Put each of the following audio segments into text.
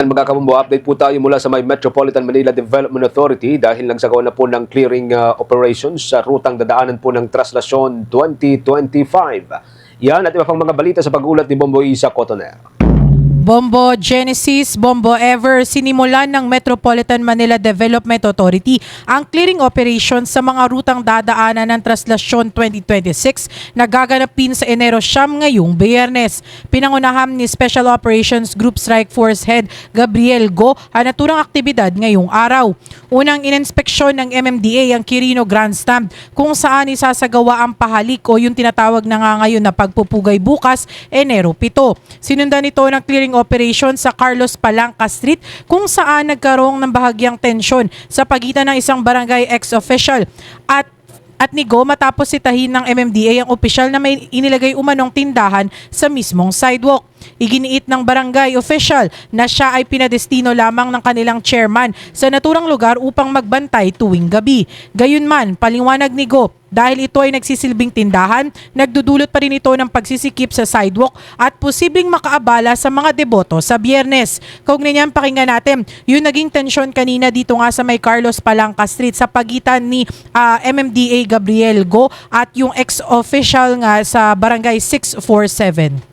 Mga kabumbo, update po tayo mula sa may Metropolitan Manila Development Authority dahil nagsagawa na po ng clearing operations sa rutang dadaanan po ng Traslasyon 2025. Yan at iba pang mga balita sa pag-ulat ni Bombo Isa Cotoner. Bombo Genesis, Bombo Ever, sinimulan ng Metropolitan Manila Development Authority ang clearing operation sa mga rutang dadaanan ng Traslasyon 2026 na gaganapin sa Enero siyam ngayong Biyernes. Pinangunahan ni Special Operations Group Strike Force Head Gabriel Go ang naturang aktibidad ngayong araw. Unang ininspeksyon ng MMDA ang Quirino Grandstand kung saan isasagawa ang pahalik o yung tinatawag na nga ngayon na pagpupugay bukas, Enero 7. Sinundan ito ng clearing operation sa Carlos Palanca Street kung saan nagkaroon ng bahagyang tensyon sa pagitan ng isang barangay ex-official at ni Go matapos sitahin ng MMDA ang opisyal na may inilagay umanong tindahan sa mismong sidewalk. Iginiit ng barangay official na siya ay pinadestino lamang ng kanilang chairman sa naturang lugar upang magbantay tuwing gabi. Gayunman, paliwanag ni Go, dahil ito ay nagsisilbing tindahan, nagdudulot pa rin ito ng pagsisikip sa sidewalk at posibleng makaabala sa mga deboto sa Biyernes. Kaugnay niyan, pakinggan natin yung naging tensyon kanina dito nga sa may Carlos Palanca Street sa pagitan ni MMDA Gabriel Go at yung ex-official nga sa barangay 647.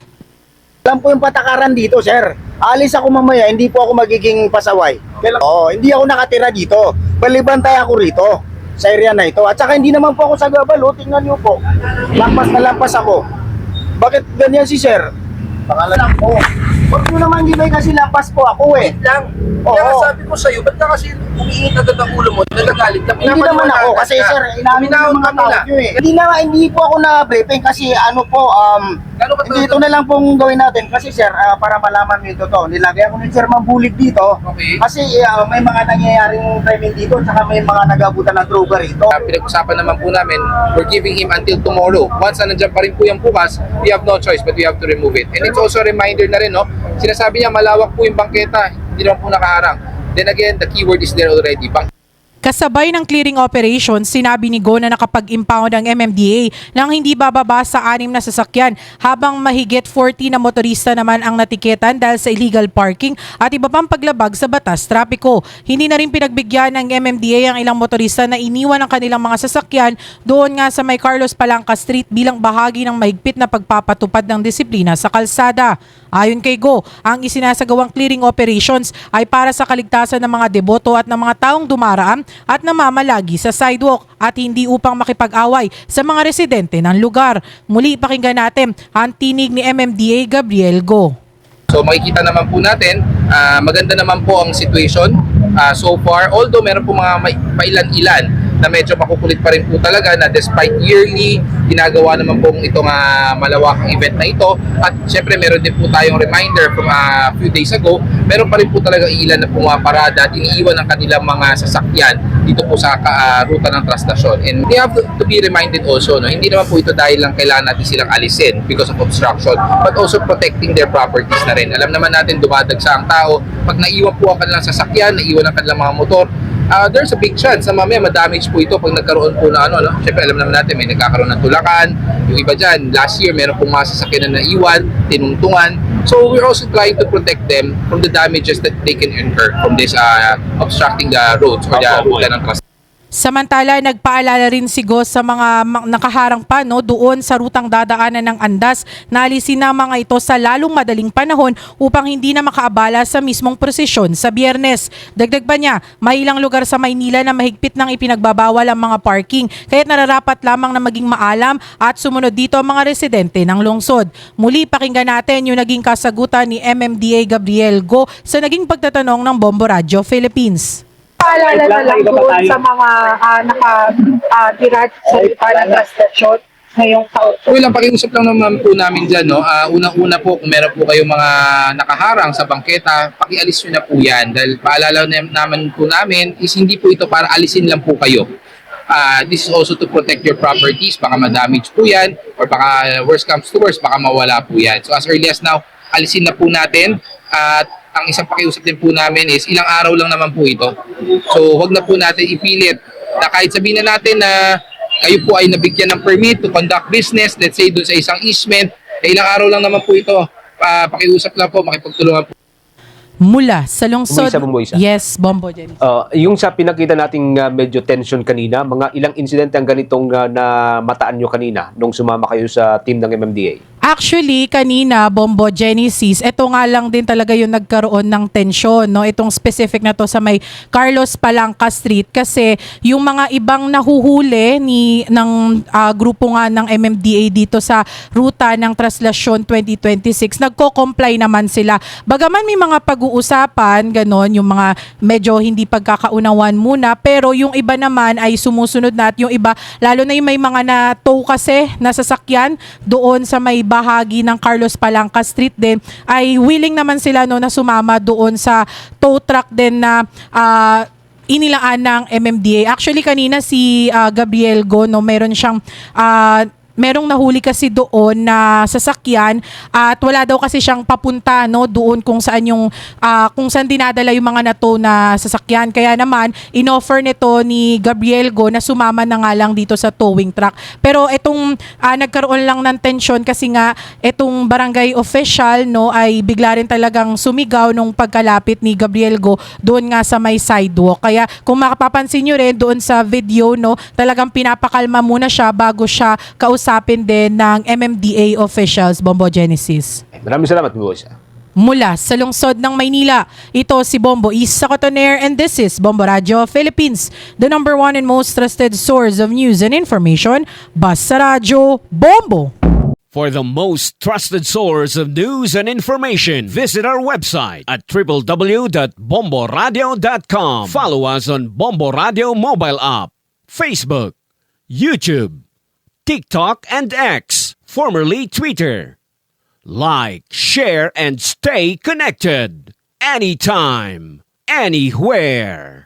Alam po yung patakaran dito, sir. Alis ako mamaya, hindi po ako magiging pasaway. Hindi ako nakatira dito. Balibantay ako rito sa area na ito. At saka hindi naman po ako sa gabalo. Tingnan niyo po. Lampas na lampas ako. Bakit ganyan si sir? Pangalan lang po. Huwag nyo naman gibay kasi lampas po ako eh. Wait lang. Kaya sabi ko sa'yo, ba't ka kasi umiinit agad ang ulo mo? Nagagalit na. Hindi naman ako kasi sir, inamin ng mga tao nyo eh. Hindi po ako na-briefing kasi ano po, hindi ito na lang pong gawin natin kasi sir, para malaman nyo ito to. Nilagay ako ng Chairman Bulig dito. Okay. Kasi may mga nangyayaring timing dito at may mga nagabutan ng droga rito. Pinag-usapan naman po namin, we're giving him until tomorrow. Once na nandiyan pa rin po yung bukas, we have no choice but we have to remove it. And it's also a reminder na rin, no? Sinasabi niya malawak po yung bangketa, hindi naman po nakaharang. Then again, the keyword is there already. Kasabay ng clearing operation, sinabi ni Go na nakapag-impound ang MMDA nang hindi bababa sa 6 na sasakyan habang mahigit 40 na motorista naman ang natiketan dahil sa illegal parking at iba pang paglabag sa batas trapiko. Hindi na rin pinagbigyan ng MMDA ang ilang motorista na iniwan ang kanilang mga sasakyan doon nga sa may Carlos Palanca Street bilang bahagi ng mahigpit na pagpapatupad ng disiplina sa kalsada. Ayon kay Go, ang isinasagawang clearing operations ay para sa kaligtasan ng mga deboto at ng mga taong dumaraan at namamalagi sa sidewalk at hindi upang makipag-away sa mga residente ng lugar. Muli pakinggan natin ang tinig ni MMDA Gabriel Go. So makikita naman po natin, maganda naman po ang situation so far. Although meron po mga pailan-ilan na medyo makukulit pa rin po talaga na despite yearly, ginagawa naman po itong malawakang event na ito. At syempre meron din po tayong reminder from a few days ago, meron pa rin po talaga ilan na pumaparada at iniiwan ng kanilang mga sasakyan dito po sa ruta ng Traslasyon. And we have to be reminded also, no, hindi naman po ito dahil lang kailangan natin silang alisin because of obstruction, but also protecting their properties na rin. Alam naman natin dumadagsa ang tao, pag naiwan po ang kanilang sasakyan, naiwan ang kanilang mga motor, there's a big chance na mamaya ma-damage po ito pag nagkaroon po na Siyempre alam naman natin may nagkakaroon ng tulakan, yung iba dyan, last year meron pong mga sasakyan na naiwan, tinungtungan. So we're also trying to protect them from the damages that they can incur from this obstructing the roads or the ruta ng traffic. Samantala, nagpaalala rin si Go sa mga nakaharang pa doon sa rutang dadaanan ng Andas na alisin na mga ito sa lalong madaling panahon upang hindi na makaabala sa mismong prosesyon sa Biyernes. Dagdag pa niya, may ilang lugar sa Maynila na mahigpit nang ipinagbabawal ang mga parking kaya't nararapat lamang na maging maalam at sumunod dito ang mga residente ng lungsod. Muli pakinggan natin yung naging kasagutan ni MMDA Gabriel Go sa naging pagtatanong ng Bombo Radio Philippines. Paalala na lang doon sa mga nakatira sa lupa ng Traslasyon ngayong taon. Well, ang pakiusap lang naman po namin dyan, no? Unang-una po, kung meron po kayong mga nakaharang sa bangketa, pakialis nyo na po yan. Dahil paalala naman po namin is hindi po ito para alisin lang po kayo. This is also to protect your properties. Baka ma-damage po yan or baka worst comes to worst, baka mawala po yan. So as early as now, alisin na po natin at ang isang pakiusap din po namin is ilang araw lang naman po ito. So wag na po natin ipilit na kahit sabihin na natin na kayo po ay nabigyan ng permit to conduct business, let's say doon sa isang easement, ilang araw lang naman po ito. Pakiusap lang po, makipagtulungan po. Mula sa lungsod. Bumbuisa. Yes, Bombo Jenny. Yung sa pinakita nating medyo tension kanina, mga ilang insidente ang ganitong na mataan nyo kanina nung sumama kayo sa team ng MMDA? Actually, kanina, Bombo Genesis, ito nga lang din talaga yung nagkaroon ng tensyon, no? Itong specific na to sa may Carlos Palanca Street kasi yung mga ibang nahuhuli ng grupo nga ng MMDA dito sa ruta ng Traslasyon 2026, nagko-comply naman sila. Bagaman may mga pag-uusapan, ganon, yung mga medyo hindi pagkakaunawan muna, pero yung iba naman ay sumusunod na at yung iba, lalo na yung may mga na-tow kasi na sasakyan doon sa may bahagi ng Carlos Palanca Street din, ay willing naman sila, no, na sumama doon sa tow truck din na inilaan ng MMDA. Actually, kanina si Gabriel Go, no, meron siyang merong nahuli kasi doon na sasakyan at wala daw kasi siyang papunta, no, doon kung saan yung kung saan dinadala yung mga nato na sasakyan. Kaya naman inoffer nito ni Gabriel Go na sumama na nga lang dito sa towing truck. Pero itong nagkaroon lang ng tension kasi nga itong barangay official, no, ay bigla rin talagang sumigaw nung pagkalapit ni Gabriel Go doon nga sa may sidewalk. Kaya kung makapapansin nyo rin doon sa video, no, talagang pinapakalma muna siya bago siya kausapin din ng MMDA officials, Bombo Genesis. Maraming salamat, Bumbuisa. Mula sa lungsod ng Maynila, ito si Bombo Isa Cotoner and this is Bombo Radio Philippines, the number one and most trusted source of news and information. Basta Radio Bombo. For the most trusted source of news and information, visit our website at www.bomboradio.com. Follow us on Bombo Radio mobile app, Facebook, YouTube, TikTok, and X, formerly Twitter. Like, share, and stay connected. Anytime, anywhere.